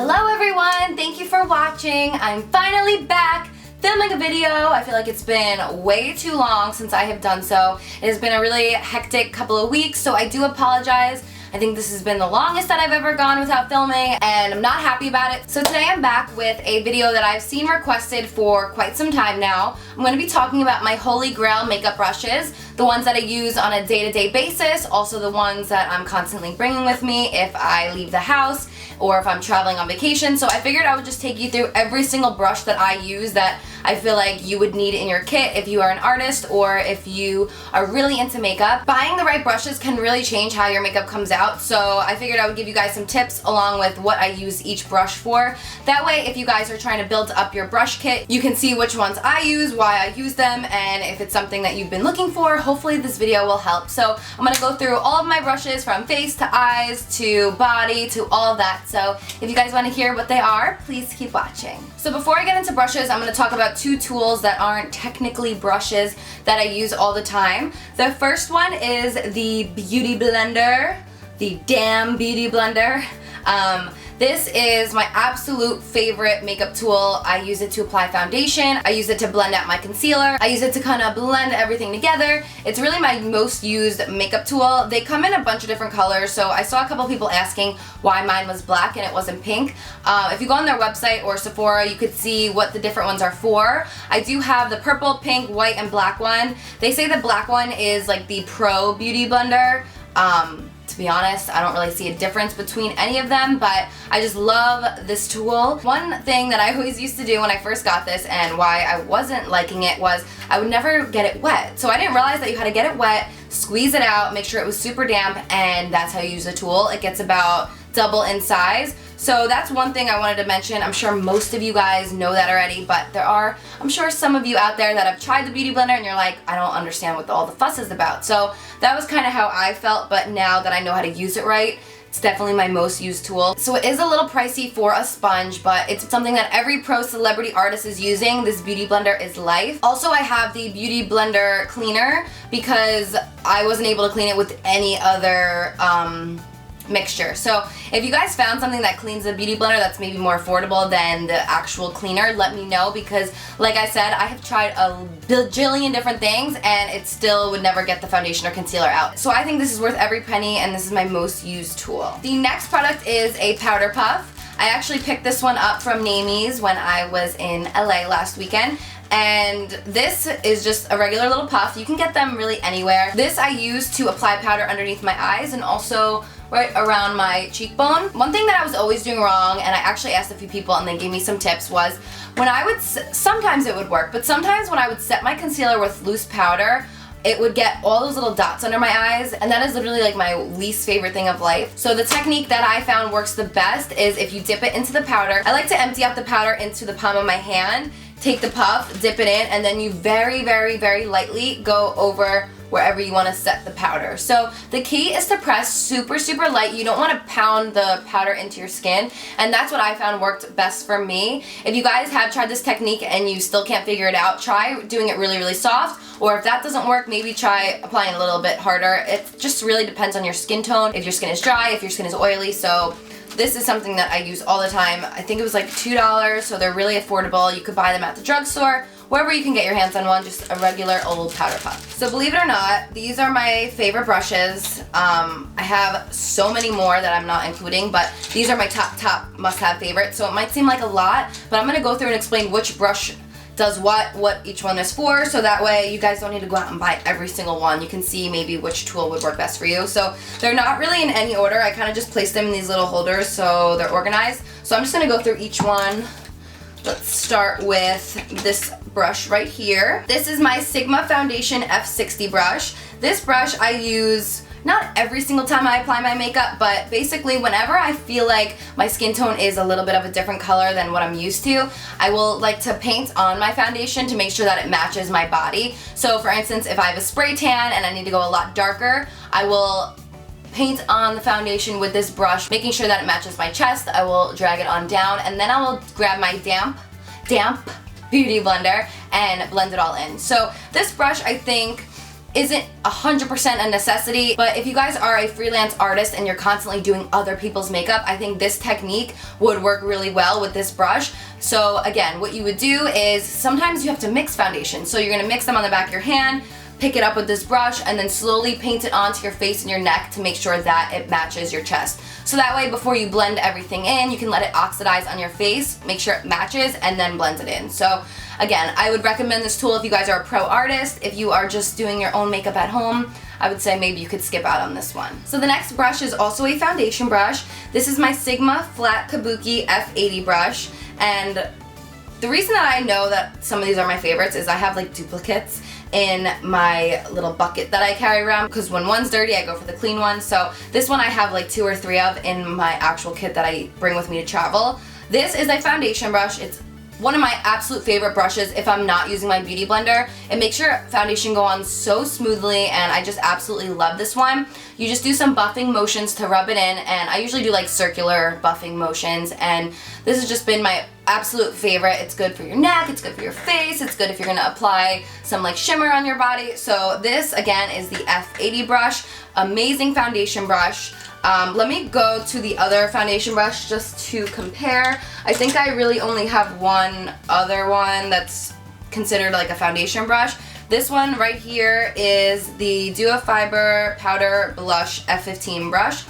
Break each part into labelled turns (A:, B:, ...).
A: Hello everyone, thank you for watching. I'm finally back filming a video. I feel like it's been way too long since I have done so. It has been a really hectic couple of weeks, so I do apologize. I think this has been the longest that I've ever gone without filming, and I'm not happy about it. So today I'm back with a video that I've seen requested for quite some time now. I'm going to be talking about my holy grail makeup brushes, the ones that I use on a day-to-day basis, also the ones that I'm constantly bringing with me if I leave the house or if I'm traveling on vacation. So I figured I would just take you through every single brush that I use that I feel like you would need in your kit if you are an artist or if you are really into makeup. Buying the right brushes can really change how your makeup comes out, so I figured I would give you guys some tips along with what I use each brush for. That way, if you guys are trying to build up your brush kit, you can see which ones I use, why I use them, and if it's something that you've been looking for, hopefully this video will help. So I'm going to go through all of my brushes from face to eyes to body to all of that. So if you guys want to hear what they are, please keep watching. So before I get into brushes, I'm going to talk about two tools that aren't technically brushes that I use all the time. The first one is the Beauty Blender, the damn Beauty Blender. This is my absolute favorite makeup tool. I use it to apply foundation. I use it to blend out my concealer. I use it to kind of blend everything together. It's really my most used makeup tool. They come in a bunch of different colors, so I saw a couple people asking why mine was black and it wasn't pink. If you go on their website or Sephora, you could see what the different ones are for. I do have the purple, pink, white, and black one. They say the black one is like the Pro Beauty Blender. To be honest, I don't really see a difference between any of them, but I just love this tool. One thing that I always used to do when I first got this and why I wasn't liking it was I would never get it wet. So I didn't realize that you had to get it wet, squeeze it out, make sure it was super damp, and that's how you use the tool. It gets about double in size. So that's one thing I wanted to mention. I'm sure most of you guys know that already, but there are, I'm sure, some of you out there that have tried the Beauty Blender and you're like, I don't understand what all the fuss is about. So that was kind of how I felt, but now that I know how to use it right, it's definitely my most used tool. So it is a little pricey for a sponge, but it's something that every pro celebrity artist is using. This Beauty Blender is life. Also, I have the Beauty Blender cleaner because I wasn't able to clean it with any other mixture. So if you guys found something that cleans the Beauty Blender that's maybe more affordable than the actual cleaner, let me know, because like I said, I have tried a bajillion different things and it still would never get the foundation or concealer out. So I think this is worth every penny and this is my most used tool. The next product is a powder puff. I actually picked this one up from Namie's when I was in LA last weekend. And this is just a regular little puff. You can get them really anywhere. This I use to apply powder underneath my eyes and also right around my cheekbone. One thing that I was always doing wrong, and I actually asked a few people and they gave me some tips, was when I would, sometimes it would work, but sometimes when I would set my concealer with loose powder, it would get all those little dots under my eyes, and that is literally like my least favorite thing of life. So the technique that I found works the best is if you dip it into the powder. I like to empty out the powder into the palm of my hand, take the puff, dip it in, and then you very, very, very lightly go over wherever you want to set the powder. So the key is to press super, super light. You don't want to pound the powder into your skin, and that's what I found worked best for me. If you guys have tried this technique and you still can't figure it out, try doing it really, really soft, or if that doesn't work, maybe try applying a little bit harder. It just really depends on your skin tone, if your skin is dry, if your skin is oily. So this is something that I use all the time. I think it was like $2, so they're really affordable. You could buy them at the drugstore, wherever you can get your hands on one, just a regular old powder puff. So believe it or not, these are my favorite brushes. I have so many more that I'm not including, but these are my top must-have favorites. So it might seem like a lot, but I'm gonna go through and explain which brush does what each one is for, so that way you guys don't need to go out and buy every single one. You can see maybe which tool would work best for you. So they're not really in any order. I kind of just placed them in these little holders so they're organized. So I'm just gonna go through each one. Let's start with this brush right here. This is my Sigma Foundation F60 brush. This brush I use not every single time I apply my makeup, but basically whenever I feel like my skin tone is a little bit of a different color than what I'm used to, I will like to paint on my foundation to make sure that it matches my body. So for instance, if I have a spray tan and I need to go a lot darker, I will paint on the foundation with this brush, making sure that it matches my chest. I will drag it on down, and then I will grab my damp Beauty Blender and blend it all in. So this brush, I think, isn't 100% a necessity, but if you guys are a freelance artist and you're constantly doing other people's makeup, I think this technique would work really well with this brush. So again, what you would do is sometimes you have to mix foundation. So you're gonna mix them on the back of your hand, pick it up with this brush, and then slowly paint it onto your face and your neck to make sure that it matches your chest. So that way, before you blend everything in, you can let it oxidize on your face, make sure it matches, and then blend it in. So again, I would recommend this tool if you guys are a pro artist. If you are just doing your own makeup at home, I would say maybe you could skip out on this one. So the next brush is also a foundation brush. This is my Sigma Flat Kabuki F80 brush, and the reason that I know that some of these are my favorites is I have like duplicates in my little bucket that I carry around, because when one's dirty I go for the clean one. So this one I have like 2 or 3 of in my actual kit that I bring with me to travel. This is a foundation brush. It's one of my absolute favorite brushes if I'm not using my beauty blender. It makes your foundation go on so smoothly, and I just absolutely love this one. You just do some buffing motions to rub it in, and I usually do like circular buffing motions, and this has just been my absolute favorite. It's good for your neck, it's good for your face, it's good if you're gonna apply some like shimmer on your body. So this again is the F80 brush. Amazing foundation brush. Let me go to the other foundation brush just to compare. I think I really only have one other one that's considered like a foundation brush. This one right here is the Duo Fiber Powder Blush F15 brush.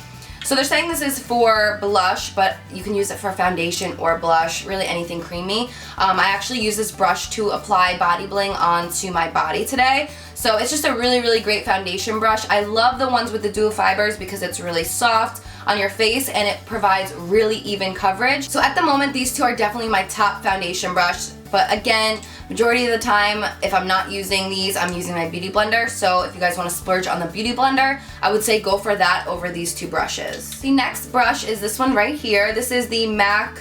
A: So they're saying this is for blush, but you can use it for foundation or blush, really anything creamy. I actually use this brush to apply body bling onto my body today. So it's just a really, really great foundation brush. I love the ones with the dual fibers because it's really soft on your face and it provides really even coverage. So at the moment, these two are definitely my top foundation brush. But again, majority of the time, if I'm not using these, I'm using my beauty blender. So if you guys want to splurge on the beauty blender, I would say go for that over these two brushes. The next brush is this one right here. This is the MAC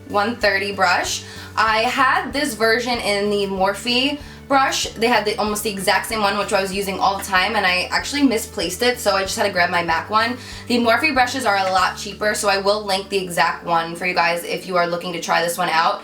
A: 130 brush. I had this version in the Morphe brush. They had almost the exact same one, which I was using all the time, and I actually misplaced it, so I just had to grab my MAC one. The Morphe brushes are a lot cheaper, so I will link the exact one for you guys if you are looking to try this one out.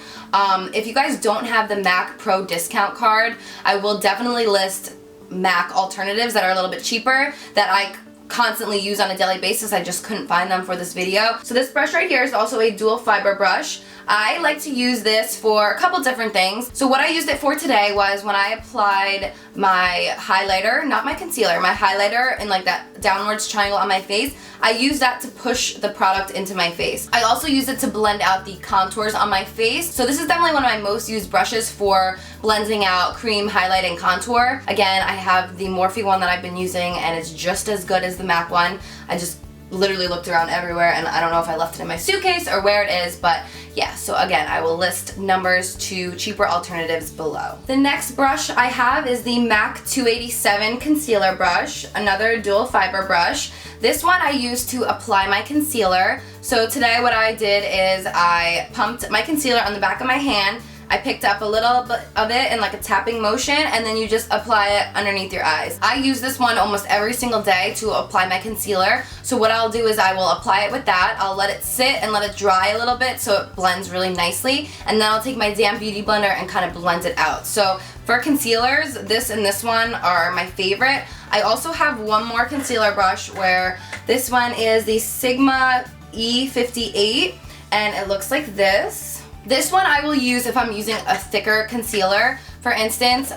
A: If you guys don't have the MAC Pro discount card, I will definitely list MAC alternatives that are a little bit cheaper that I constantly use on a daily basis. I just couldn't find them for this video. So this brush right here is also a dual fiber brush. I like to use this for a couple different things. So what I used it for today was when I applied my highlighter, not my concealer, my highlighter in like that downwards triangle on my face. I use that to push the product into my face. I also use it to blend out the contours on my face. So this is definitely one of my most used brushes for blending out cream, highlight, and contour. Again, I have the Morphe one that I've been using and it's just as good as the MAC one. I just literally looked around everywhere and I don't know if I left it in my suitcase or where it is, but yeah, so again, I will list numbers to cheaper alternatives below. The next brush I have is the MAC 287 concealer brush, another dual fiber brush. This one I use to apply my concealer. So today what I did is I pumped my concealer on the back of my hand. I picked up a little bit of it in like a tapping motion, and then you just apply it underneath your eyes. I use this one almost every single day to apply my concealer. So what I'll do is I will apply it with that. I'll let it sit and let it dry a little bit so it blends really nicely. And then I'll take my damp beauty blender and kind of blend it out. So for concealers, this and this one are my favorite. I also have one more concealer brush where this one is the Sigma E58 and it looks like this. This one I will use if I'm using a thicker concealer. For instance,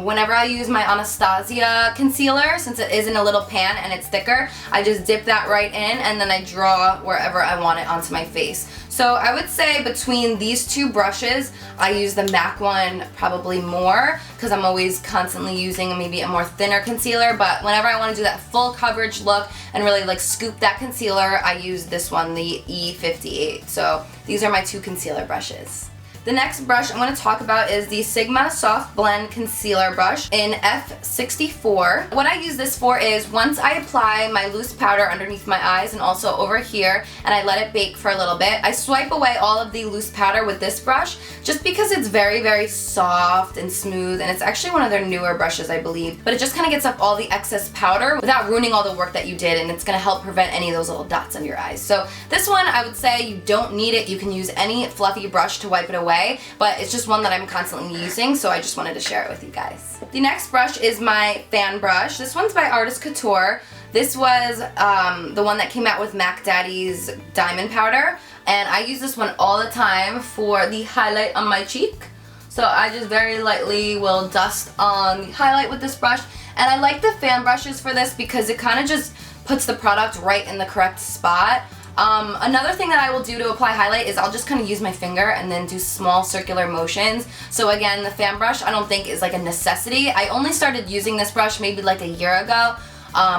A: whenever I use my Anastasia concealer, since it is in a little pan and it's thicker, I just dip that right in and then I draw wherever I want it onto my face. So I would say between these two brushes, I use the MAC one probably more because I'm always constantly using maybe a more thinner concealer, but whenever I want to do that full coverage look and really like scoop that concealer, I use this one, the E58. So these are my two concealer brushes. The next brush I'm going to talk about is the Sigma Soft Blend Concealer Brush in F64. What I use this for is once I apply my loose powder underneath my eyes and also over here and I let it bake for a little bit, I swipe away all of the loose powder with this brush just because it's very, very soft and smooth, and it's actually one of their newer brushes, I believe. But it just kind of gets up all the excess powder without ruining all the work that you did, and it's going to help prevent any of those little dots under your eyes. So this one, I would say you don't need it. You can use any fluffy brush to wipe it away. away, but it's just one that I'm constantly using, so I just wanted to share it with you guys. The next brush is my fan brush. This one's by Artist Couture. This was the one that came out with Mac Daddy's diamond powder, and I use this one all the time for the highlight on my cheek. So I just very lightly will dust on the highlight with this brush, and I like the fan brushes for this because it kind of just puts the product right in the correct spot. Another thing that I will do to apply highlight is I'll just kind of use my finger and then do small circular motions. So again, the fan brush I don't think is like a necessity. I only started using this brush maybe like a year ago.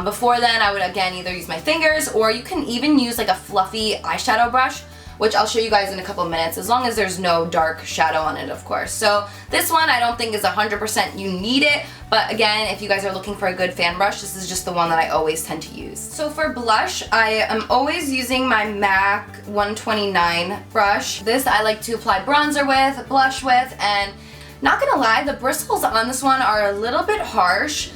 A: Before then I would again either use my fingers, or you can even use like a fluffy eyeshadow brush, which I'll show you guys in a couple of minutes, as long as there's no dark shadow on it, of course. So this one I don't think is 100% you need it, but again, if you guys are looking for a good fan brush, this is just the one that I always tend to use. So for blush, I am always using my MAC 129 brush. This I like to apply bronzer with, blush with, and not gonna lie, the bristles on this one are a little bit harsh.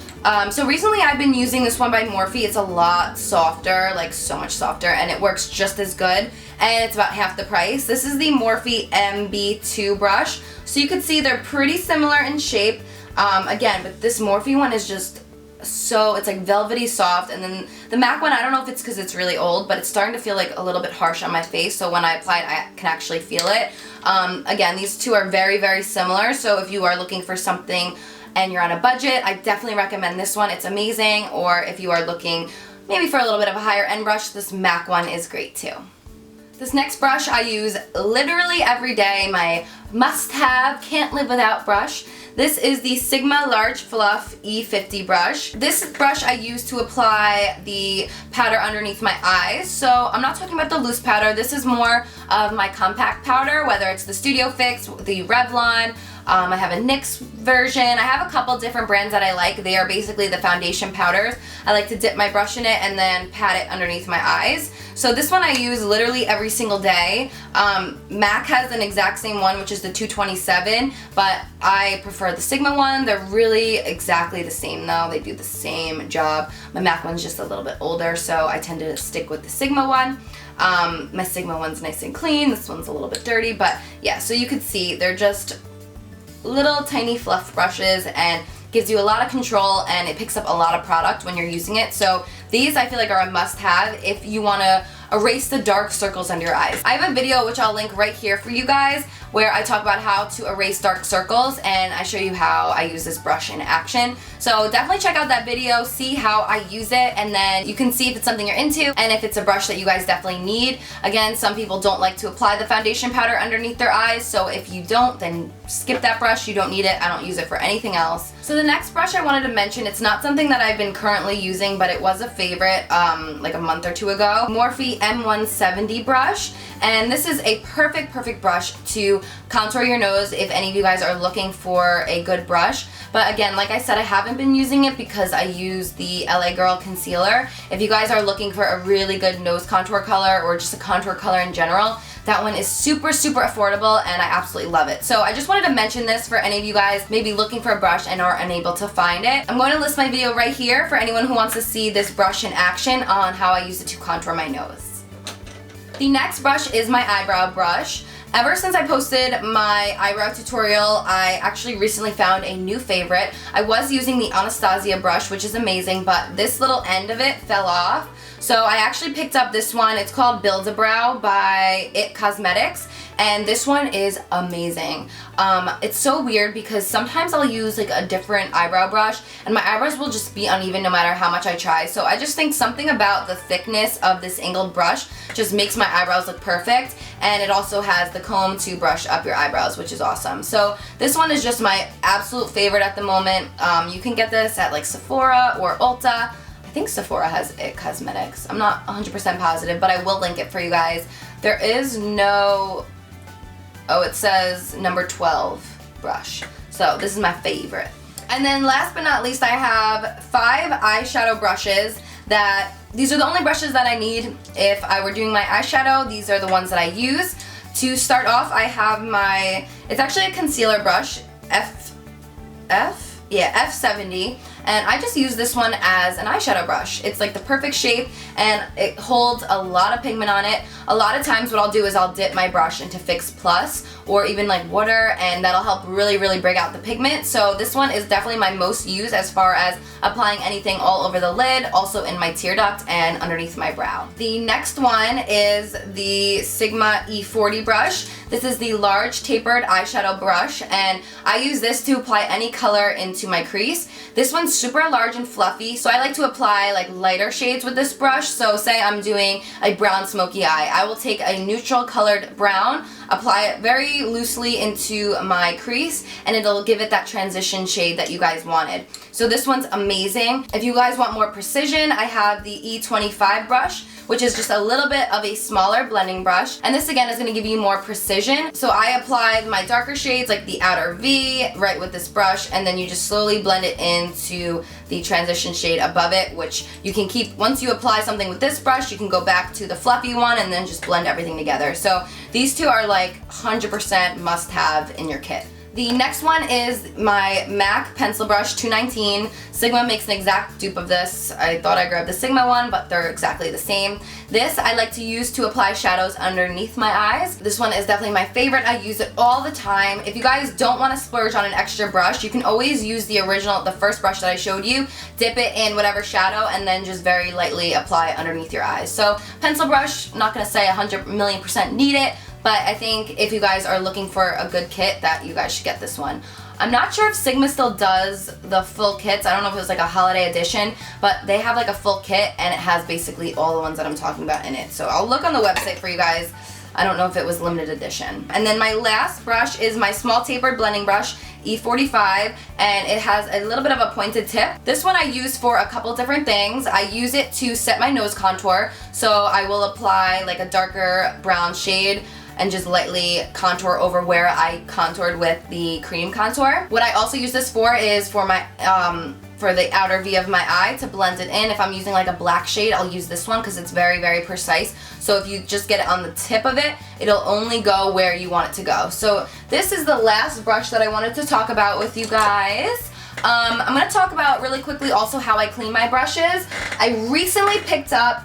A: So recently I've been using this one by Morphe. It's a lot softer, like so much softer, and it works just as good, and it's about half the price. This is the Morphe MB2 brush. So you can see they're pretty similar in shape. Again, but this Morphe one is just so, it's like velvety soft, and then the MAC one, I don't know if it's because it's really old, but it's starting to feel like a little bit harsh on my face, so when I apply it, I can actually feel it. Again, these two are very, very similar, so if you are looking for something and you're on a budget, I definitely recommend this one. It's amazing. Or if you are looking maybe for a little bit of a higher end brush, this MAC one is great too. This next brush I use literally every day, my must-have, can't live without brush. This is the Sigma Large Fluff E50 brush. This brush I use to apply the powder underneath my eyes. So I'm not talking about the loose powder. This is more of my compact powder, whether it's the Studio Fix, the Revlon. I have a NYX version. I have a couple different brands that I like. They are basically the foundation powders. I like to dip my brush in it and then pat it underneath my eyes. So this one I use literally every single day. MAC has an exact same one, which is the 227, but I prefer the Sigma one. They're really exactly the same though. They do the same job. My MAC one's just a little bit older, so I tend to stick with the Sigma one. My Sigma one's nice and clean. This one's a little bit dirty, but yeah, so you could see they're just little tiny fluff brushes, and gives you a lot of control, and it picks up a lot of product when you're using it. So these I feel like are a must-have if you want to erase the dark circles under your eyes. I have a video which I'll link right here for you guys where I talk about how to erase dark circles, and I show you how I use this brush in action. So definitely check out that video, see how I use it, and then you can see if it's something you're into and if it's a brush that you guys definitely need. Again, some people don't like to apply the foundation powder underneath their eyes, so if you don't, then skip that brush. You don't need it. I don't use it for anything else. So the next brush I wanted to mention, it's not something that I've been currently using, but it was a favorite like a month or two ago. Morphe M170 brush, and this is a perfect brush to contour your nose if any of you guys are looking for a good brush. But again, like I said, I haven't been using it because I use the LA Girl concealer. If you guys are looking for a really good nose contour color or just a contour color in general, that one is super affordable, and I absolutely love it. So I just wanted to mention this for any of you guys maybe looking for a brush and are unable to find it. I'm going to list my video right here for anyone who wants to see this brush in action on how I use it to contour my nose. The next brush is my eyebrow brush. Ever since I posted my eyebrow tutorial, I actually recently found a new favorite. I was using the Anastasia brush, which is amazing, but this little end of it fell off. So I actually picked up this one. It's called Build-A-Brow by IT Cosmetics, and this one is amazing. It's so weird because sometimes I'll use like a different eyebrow brush and my eyebrows will just be uneven no matter how much I try. So I just think something about the thickness of this angled brush just makes my eyebrows look perfect, and it also has the comb to brush up your eyebrows, which is awesome. So this one is just my absolute favorite at the moment. You can get this at like Sephora or Ulta. I think Sephora has IT Cosmetics. I'm not 100% positive, but I will link it for you guys. There is no, oh, it says number 12 brush. So this is my favorite. And then last but not least, I have 5 eyeshadow brushes that, these are the only brushes that I need if I were doing my eyeshadow. These are the ones that I use. To start off, I have my, it's actually a concealer brush, F70. and I just use this one as an eyeshadow brush. It's like the perfect shape and it holds a lot of pigment on it. A lot of times what I'll do is I'll dip my brush into Fix Plus or even like water, and that'll help really bring out the pigment. So this one is definitely my most used as far as applying anything all over the lid, also in my tear duct and underneath my brow. The next one is the Sigma E40 brush. This is the large tapered eyeshadow brush, and I use this to apply any color into my crease. This one's super large and fluffy, so I like to apply like lighter shades with this brush. So say I'm doing a brown smoky eye, I will take a neutral colored brown, apply it very loosely into my crease, and it'll give it that transition shade that you guys wanted. So this one's amazing. If you guys want more precision, I have the E25 brush, which is just a little bit of a smaller blending brush. And this again is gonna give you more precision. So I applied my darker shades like the outer V right with this brush, and then you just slowly blend it into the transition shade above it, which you can keep. Once you apply something with this brush, you can go back to the fluffy one and then just blend everything together. So these two are like 100% must have in your kit. The next one is my MAC pencil brush 219. Sigma makes an exact dupe of this. I thought I grabbed the Sigma one, but they're exactly the same. This I like to use to apply shadows underneath my eyes. This one is definitely my favorite. I use it all the time. If you guys don't want to splurge on an extra brush, you can always use the original, the first brush that I showed you, dip it in whatever shadow, and then just very lightly apply it underneath your eyes. So pencil brush, not gonna say 100,000,000% need it, but I think if you guys are looking for a good kit, that you guys should get this one. I'm not sure if Sigma still does the full kits. I don't know if it was like a holiday edition, but they have like a full kit and it has basically all the ones that I'm talking about in it. So I'll look on the website for you guys. I don't know if it was limited edition. And then my last brush is my small tapered blending brush, E45, and it has a little bit of a pointed tip. This one I use for a couple different things. I use it to set my nose contour, so I will apply like a darker brown shade and just lightly contour over where I contoured with the cream contour. What I also use this for is for my for the outer V of my eye to blend it in. If I'm using like a black shade, I'll use this one because it's very precise. So if you just get it on the tip of it, it'll only go where you want it to go. So this is the last brush that I wanted to talk about with you guys. I'm gonna talk about really quickly also how I clean my brushes. I recently picked up,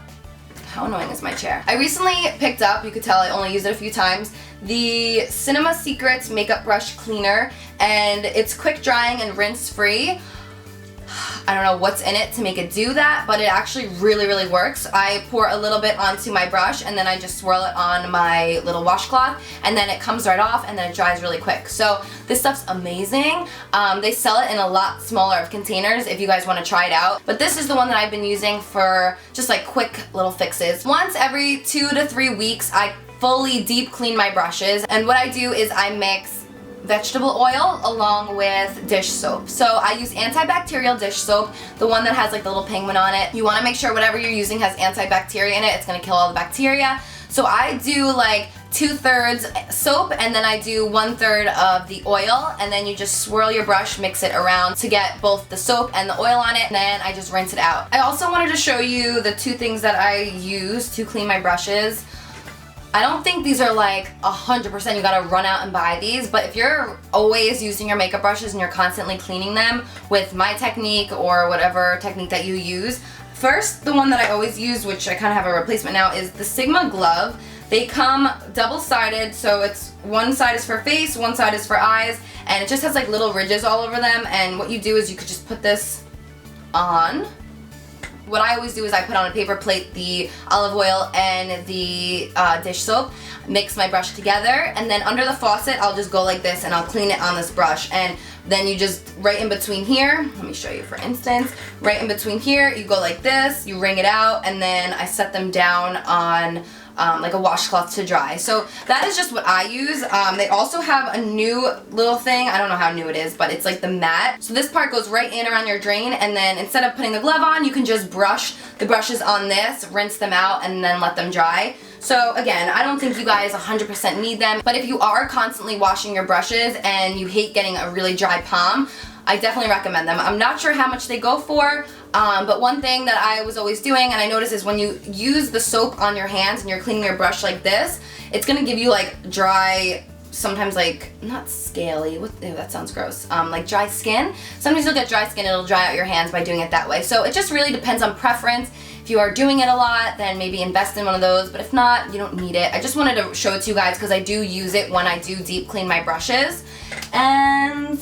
A: how annoying is my chair? I recently picked up, you could tell I only used it a few times, the Cinema Secrets Makeup Brush Cleaner, and it's quick drying and rinse free. I don't know what's in it to make it do that, but it actually really works. I pour a little bit onto my brush and then I just swirl it on my little washcloth, and then it comes right off and then it dries really quick. So this stuff's amazing. They sell it in a lot smaller of containers if you guys want to try it out. But this is the one that I've been using for just like quick little fixes. Once every 2 to 3 weeks, I fully deep clean my brushes, and what I do is I mix vegetable oil along with dish soap. So I use antibacterial dish soap, the one that has like the little penguin on it. You want to make sure whatever you're using has antibacteria in it. It's going to kill all the bacteria. So I do like 2/3 soap, and then I do 1/3 of the oil, and then you just swirl your brush, mix it around to get both the soap and the oil on it, and then I just rinse it out. I also wanted to show you the 2 things that I use to clean my brushes. I don't think these are like 100% you gotta run out and buy these, but if you're always using your makeup brushes and you're constantly cleaning them with my technique or whatever technique that you use, first, the one that I always use, which I kind of have a replacement now, is the Sigma glove. They come double-sided, so it's one side is for face, one side is for eyes, and it just has like little ridges all over them, and what you do is you could just put this on. What I always do is I put on a paper plate the olive oil and the dish soap, mix my brush together, and then under the faucet I'll just go like this and I'll clean it on this brush. And then you just, right in between here, let me show you for instance, right in between here you go like this, you wring it out, and then I set them down on like a washcloth to dry. So that is just what I use. They also have a new little thing, I don't know how new it is, but it's like the mat. So this part goes right in around your drain, and then instead of putting the glove on, you can just brush the brushes on this, rinse them out, and then let them dry. So again, I don't think you guys 100% need them, but if you are constantly washing your brushes and you hate getting a really dry palm, I definitely recommend them. I'm not sure how much they go for, but one thing that I was always doing, and I noticed, is when you use the soap on your hands and you're cleaning your brush like this, it's gonna give you like dry sometimes like, not scaly, ew, that sounds gross, like dry skin. Sometimes you'll get dry skin, it'll dry out your hands by doing it that way. So it just really depends on preference. If you are doing it a lot, then maybe invest in one of those, but if not, you don't need it. I just wanted to show it to you guys because I do use it when I do deep clean my brushes. And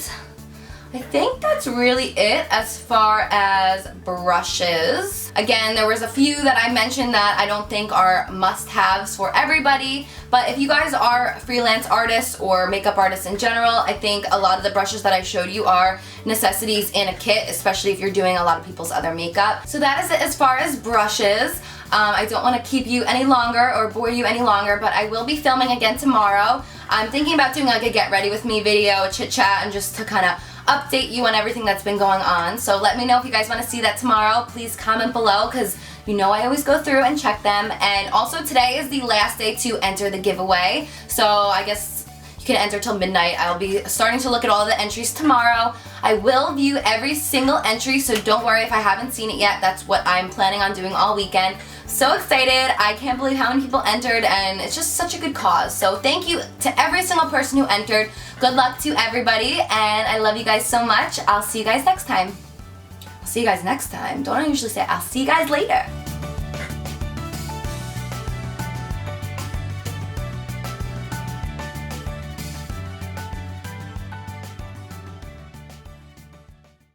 A: I think that's really it as far as brushes. Again, there was a few that I mentioned that I don't think are must-haves for everybody, but if you guys are freelance artists or makeup artists in general, I think a lot of the brushes that I showed you are necessities in a kit, especially if you're doing a lot of people's other makeup. So that is it as far as brushes. I don't want to keep you any longer or bore you any longer, but I will be filming again tomorrow. I'm thinking about doing like a get ready with me video, a chit chat, and just to kind of update you on everything that's been going on. So let me know if you guys want to see that tomorrow. Please comment below because you know I always go through and check them. And also today is the last day to enter the giveaway. So I guess you can enter till midnight. I'll be starting to look at all the entries tomorrow. I will view every single entry, so don't worry if I haven't seen it yet. That's what I'm planning on doing all weekend. So excited. I can't believe how many people entered, and it's just such a good cause. So thank you to every single person who entered. Good luck to everybody, and I love you guys so much. I'll see you guys next time. I'll see you guys next time. Don't I usually say I'll see you guys later?